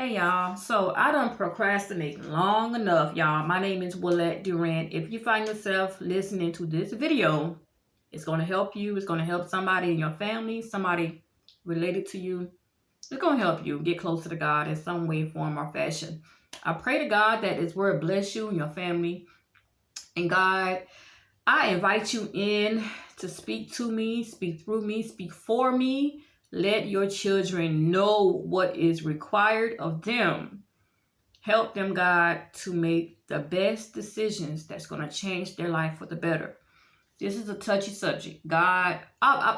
Hey y'all, so I done procrastinated long enough, y'all. My name is Willette Durant. If you find yourself listening to this video, it's going to help you. It's going to help somebody in your family, somebody related to you. It's going to help you get closer to God in some way, form, or fashion. I pray to God that His word bless you and your family. And God, I invite you in to speak to me, speak through me, speak for me. Let your children know what is required of them. Help them, God, to make the best decisions that's going to change their life for the better. This is a touchy subject. God,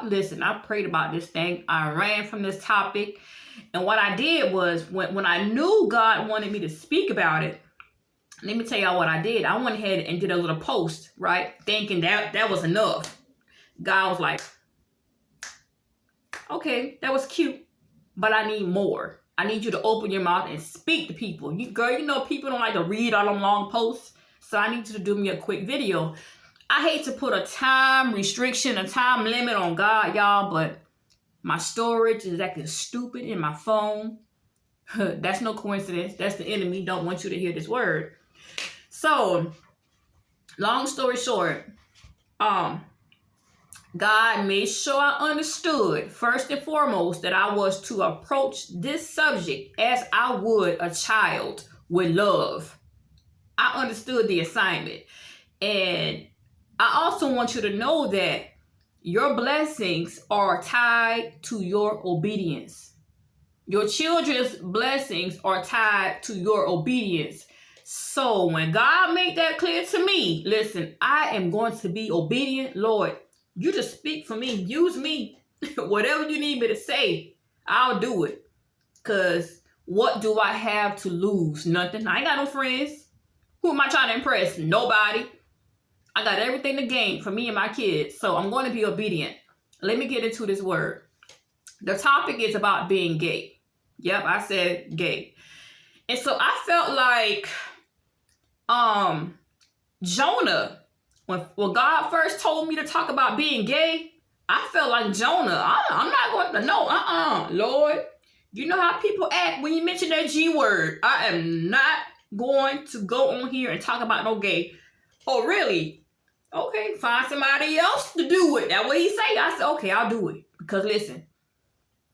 listen, I prayed about this thing. I ran from this topic. And what I did was, when I knew God wanted me to speak about it, let me tell y'all what I did. I went ahead and did a little post, right? Thinking that was enough. God was like, okay, that was cute, but I need more. I need you to open your mouth and speak to people. Girl, you know people don't like to read all them long posts, so I need you to do me a quick video. I hate to put a time restriction, a time limit on God, y'all, but my storage is acting stupid in my phone. That's no coincidence. That's the enemy. Don't want you to hear this word. So, long story short, God made sure I understood, first and foremost, that I was to approach this subject as I would a child with love. I understood the assignment. And I also want you to know that your blessings are tied to your obedience. Your children's blessings are tied to your obedience. So when God made that clear to me, listen, I am going to be obedient, Lord. You just speak for me. Use me. Whatever you need me to say, I'll do it. Because what do I have to lose? Nothing. I ain't got no friends. Who am I trying to impress? Nobody. I got everything to gain for me and my kids. So I'm going to be obedient. Let me get into this word. The topic is about being gay. Yep, I said gay. And so I felt like Jonah, when God first told me to talk about being gay, I felt like Jonah. I'm not going to, no, Lord. You know how people act when you mention that G word. I am not going to go on here and talk about no gay. Oh, really? Okay, find somebody else to do it. That's what he say. I said, okay, I'll do it. Because listen,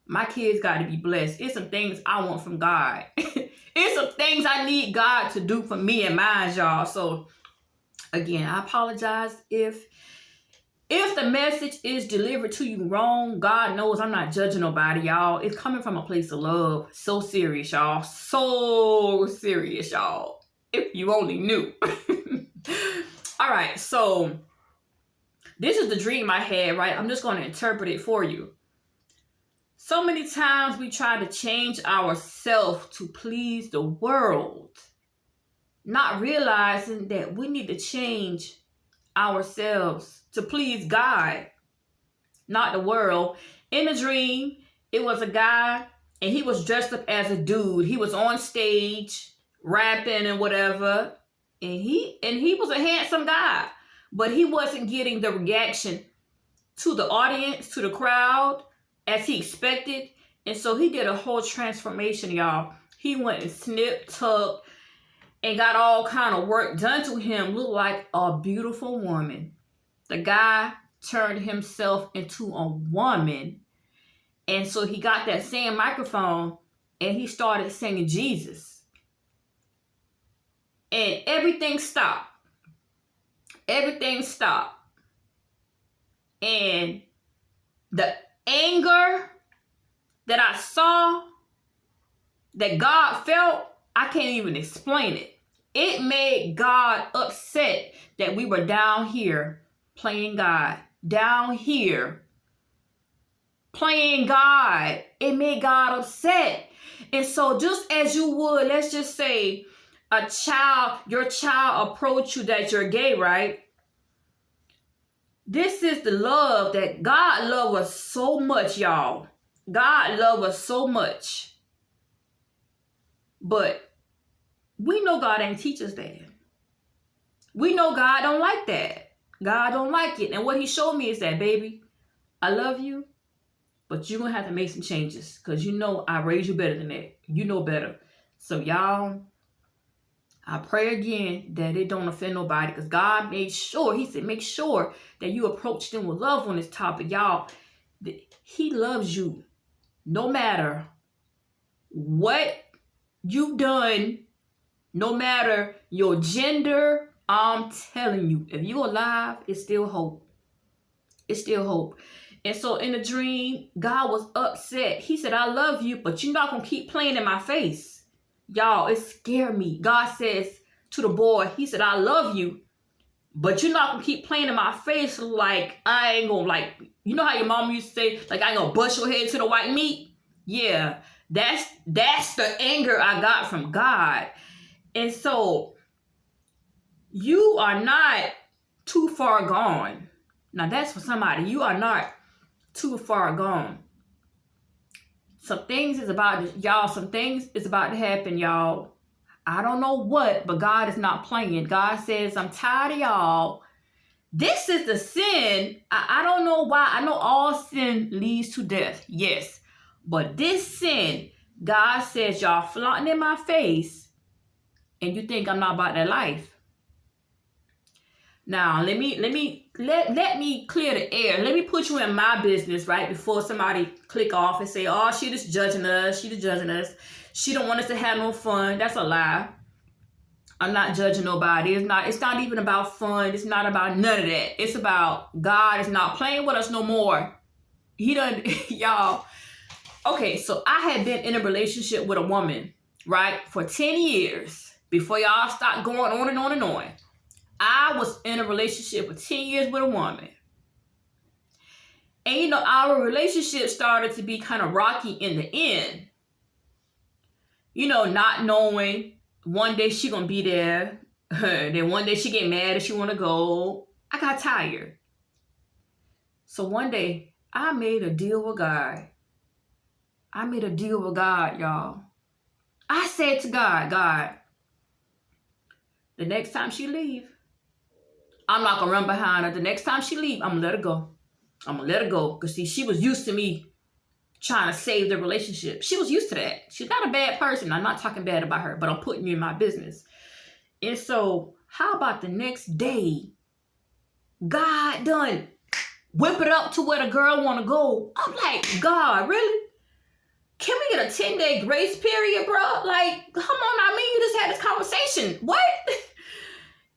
my kids got to be blessed. It's some things I want from God. It's some things I need God to do for me and mine, y'all. So, again, I apologize if the message is delivered to you wrong. God knows I'm not judging nobody, y'all. It's coming from a place of love. So serious, y'all. So serious, y'all. If you only knew. All right, so this is the dream I had, right? I'm just going to interpret it for you. So many times we try to change ourselves to please the world, not realizing that we need to change ourselves to please God, not the world. In a dream, it was a guy and he was dressed up as a dude. He was on stage rapping and whatever. And he was a handsome guy, but he wasn't getting the reaction to the audience, to the crowd, as he expected. And so he did a whole transformation, y'all. He went and snipped, tucked, and got all kind of work done to him. Looked like a beautiful woman. The guy turned himself into a woman. And so he got that same microphone and he started singing Jesus. And everything stopped. Everything stopped. And the anger that I saw, that God felt, I can't even explain it. It made God upset that we were down here playing God. Down here playing God. It made God upset. And so just as you would, let's just say, your child approach you that you're gay, right? This is the love that God loves us so much, y'all. God loves us so much. But we know God ain't teach us that. We know God don't like that. God don't like it. And what he showed me is that, baby, I love you, but you're going to have to make some changes because you know I raised you better than that. You know better. So y'all, I pray again that it don't offend nobody, because God made sure, he said, make sure that you approach them with love on this topic. Y'all, he loves you no matter what you've done, no matter your gender. I'm telling you, if you're alive, it's still hope. It's still hope. And so in the dream, God was upset. He said, I love you, but you're not going to keep playing in my face. Y'all, it scared me. God says to the boy, he said, I love you, but you're not going to keep playing in my face like I ain't going to, like, you know how your mom used to say, like, I ain't going to bust your head to the white meat? Yeah, that's the anger I got from God. And so you are not too far gone. Now that's for somebody. You are not too far gone. Some things is about to happen, y'all. I don't know what, but God is not playing. God says, I'm tired of y'all. This is the sin. I don't know why. I know all sin leads to death. Yes. But this sin, God says, y'all flaunting in my face, and you think I'm not about that life. Now, let me clear the air. Let me put you in my business, right? Before somebody click off and say, oh, she just judging us. She just judging us. She don't want us to have no fun. That's a lie. I'm not judging nobody. It's not even about fun. It's not about none of that. It's about God is not playing with us no more. He done, y'all. Okay, so I had been in a relationship with a woman, right? For 10 years before y'all start going on and on and on. I was in a relationship for 10 years with a woman. And, you know, our relationship started to be kind of rocky in the end. You know, not knowing one day she gonna be there. Then one day she get mad if she want to go. I got tired. So one day, I made a deal with God. I made a deal with God, y'all. I said to God, the next time she leave, I'm not gonna run behind her. The next time she leave, I'm gonna let her go. I'm gonna let her go. Because see, she was used to me trying to save the relationship. She was used to that. She's not a bad person. I'm not talking bad about her, but I'm putting you in my business. And so, how about the next day, God done whip it up to where the girl want to go. I'm like, God, really? Can we get a 10-day grace period, bro? Like, come on, I mean, you just had this conversation. What?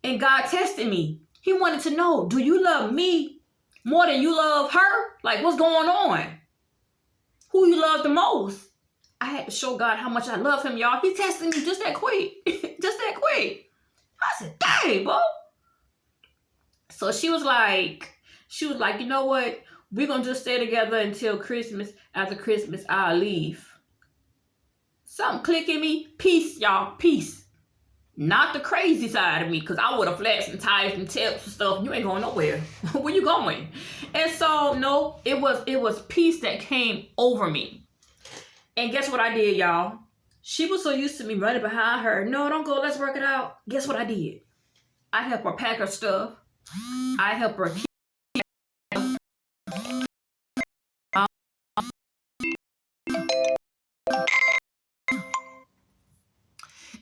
And God tested me. He wanted to know, do you love me more than you love her? Like, what's going on? Who you love the most? I had to show God how much I love him, y'all. He tested me just that quick. Just that quick. I said, dang, bro. So she was like, you know what? We're going to just stay together until Christmas. After Christmas, I'll leave. Something click in me. Peace, y'all. Peace. Not the crazy side of me, because I would have flat some tires and tips and stuff. You ain't going nowhere. Where you going? And so, no, it was peace that came over me. And guess what I did, y'all? She was so used to me running behind her. No, don't go. Let's work it out. Guess what I did? I helped her pack her stuff. I helped her keep.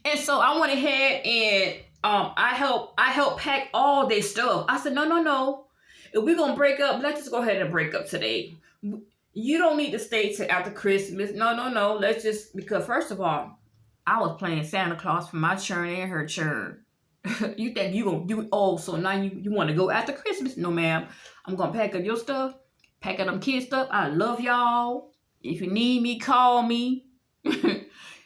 And so I went ahead and I helped pack all their stuff. I said, no. If we're gonna break up, let's just go ahead and break up today. You don't need to stay till after Christmas. No. Let's just, because first of all, I was playing Santa Claus for my churn and her churn. You think so now you want to go after Christmas? No, ma'am. I'm gonna pack up your stuff, pack up them kids' stuff. I love y'all. If you need me, call me.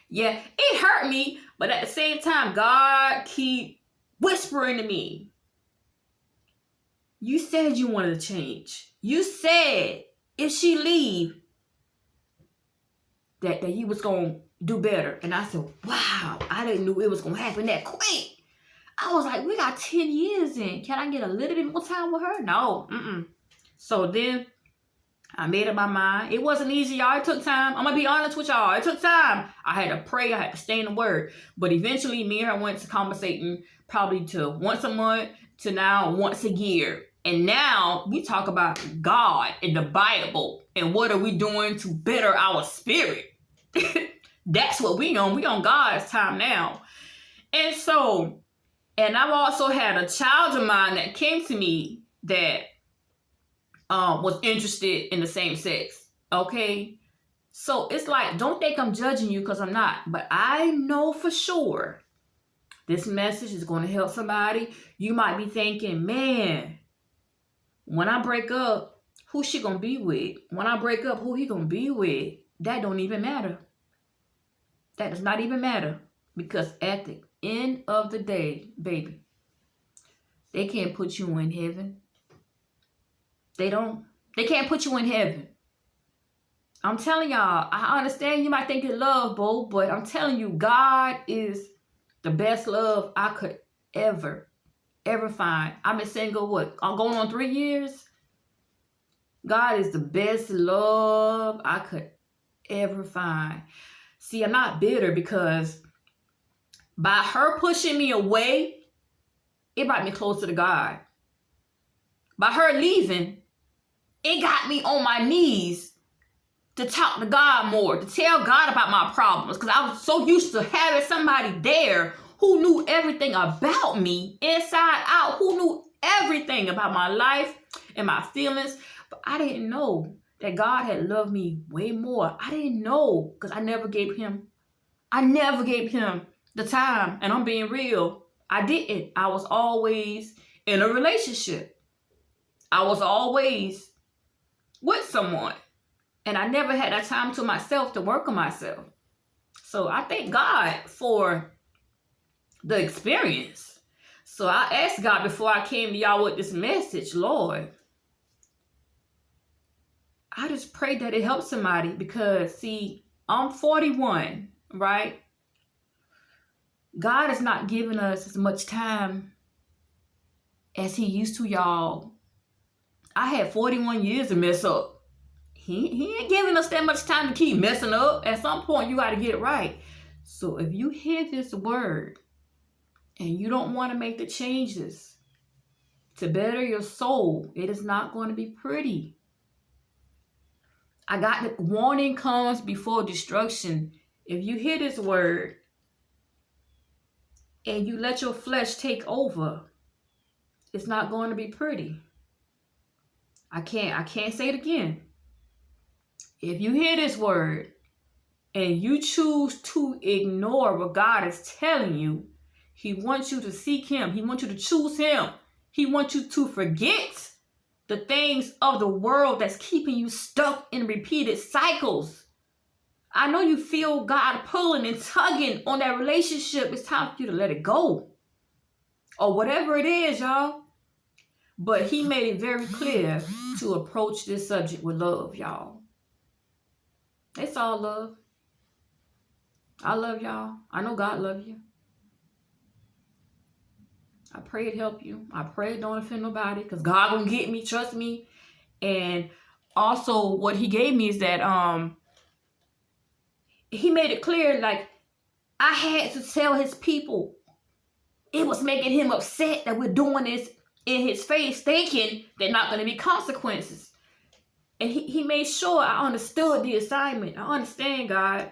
Yeah, it hurt me, but at the same time, God keep whispering to me. You said you wanted to change. You said if she leave, that he was going to do better. And I said, wow, I didn't know it was going to happen that quick. I was like, we got 10 years in. Can I get a little bit more time with her? No. So then I made up my mind. It wasn't easy, y'all. It took time. I'm going to be honest with y'all. It took time. I had to pray. I had to stay in the word. But eventually, me and her went to conversating probably to once a month to now once a year. And now we talk about God and the Bible and what are we doing to better our spirit. That's what we on. We on God's time now. And so, and I've also had a child of mine that came to me that was interested in the same sex. Okay. So it's like, don't think I'm judging you, because I'm not. But I know for sure this message is going to help somebody. You might be thinking, man, when I break up, who she going to be with? When I break up, who he going to be with? That don't even matter. That does not even matter. Because at the end of the day, baby, they can't put you in heaven. They don't. They can't put you in heaven. I'm telling y'all, I understand you might think it's love, boo, but I'm telling you, God is the best love I could ever find. I've been single, I'm going on 3 years. God is the best love I could ever find. See, I'm not bitter, because by her pushing me away, it brought me closer to God. By her leaving, it got me on my knees to talk to God more, to tell God about my problems, because I was so used to having somebody there who knew everything about me, inside out, who knew everything about my life and my feelings. But I didn't know that God had loved me way more. I didn't know, because I never gave him the time. And I'm being real. I didn't. I was always in a relationship. I was always with someone. And I never had that time to myself to work on myself. So I thank God for the experience. So I asked God before I came to y'all with this message, Lord, I just pray that it helps somebody, because see, I'm 41, right? God is not giving us as much time as he used to, y'all. I had 41 years to mess up. He ain't giving us that much time to keep messing up. At some point, you got to get it right. So if you hear this word and you don't want to make the changes to better your soul, it is not going to be pretty. I got the warning comes before destruction. If you hear this word and you let your flesh take over, it's not going to be pretty. I can't say it again. If you hear this word and you choose to ignore what God is telling you, he wants you to seek him. He wants you to choose him. He wants you to forget the things of the world that's keeping you stuck in repeated cycles. I know you feel God pulling and tugging on that relationship. It's time for you to let it go. Or whatever it is, y'all. But he made it very clear to approach this subject with love, y'all. It's all love. I love y'all. I know God loves you. I pray it help you. I pray it don't offend nobody, because God gonna get me, trust me. And also what he gave me is that he made it clear, like, I had to tell his people. It was making him upset that we're doing this in his face, thinking there's not going to be consequences. And he made sure I understood the assignment. I understand, God.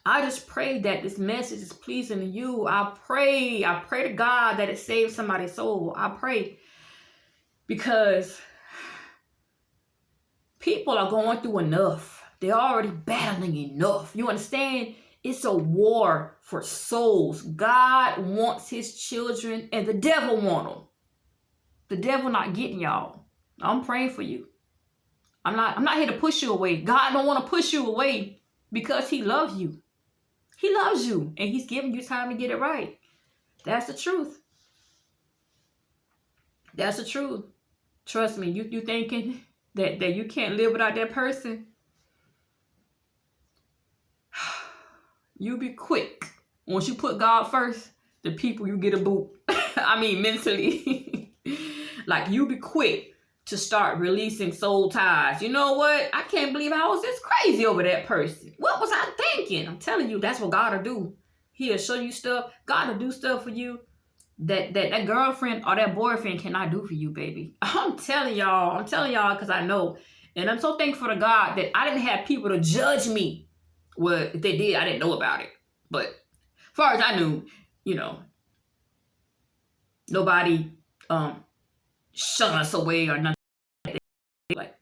I just pray that this message is pleasing to you. I pray to God that it saves somebody's soul. I pray, because people are going through enough. They're already battling enough. You understand? It's a war for souls. God wants his children, and the devil want them. The devil not getting y'all. I'm praying for you. I'm not here to push you away. God don't want to push you away, because he loves you. He loves you, and he's giving you time to get it right. That's the truth. That's the truth. Trust me, you thinking that you can't live without that person? You be quick. Once you put God first, the people you get a boot. I mean, mentally. Like, you be quick to start releasing soul ties. You know what? I can't believe I was this crazy over that person. What was I thinking? I'm telling you, that's what God will do. He'll show you stuff. God will do stuff for you that girlfriend or that boyfriend cannot do for you, baby. I'm telling y'all because I know. And I'm so thankful to God that I didn't have people to judge me Well, if they did, I didn't know about it. But as far as I knew, nobody shunned us away or nothing like